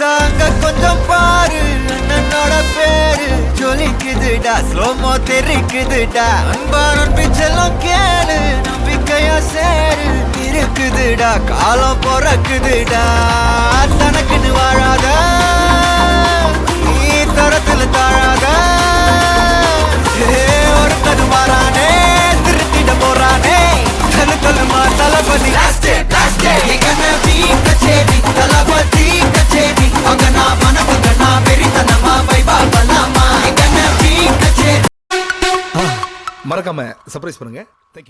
சாங்க கொஞ்சம் பாரு அண்ணனோட பேரு ஜொலிக்குதுடா ஸ்லோமோ தெரிக்குதுடா அன்பானன் பிச்செல்லாம் கேளு நம்பிக்கையா சேரு இருக்குதுடா காலம் பொறக்குதுடா தனக்குன்னு வாழாத நீ தரத்துல தாழாத ஒருத்தது மாறானே திருத்திட போறானே தனு தலுமா தளபதி தளபதி கச்சேரி அங்க நான் மனசுங்க நான் வெறித்தனமா வைபா பண்ணலாமா கச்சேரி மறக்காம சர்ப்ரைஸ் பண்ணுங்க. தேங்க்யூ.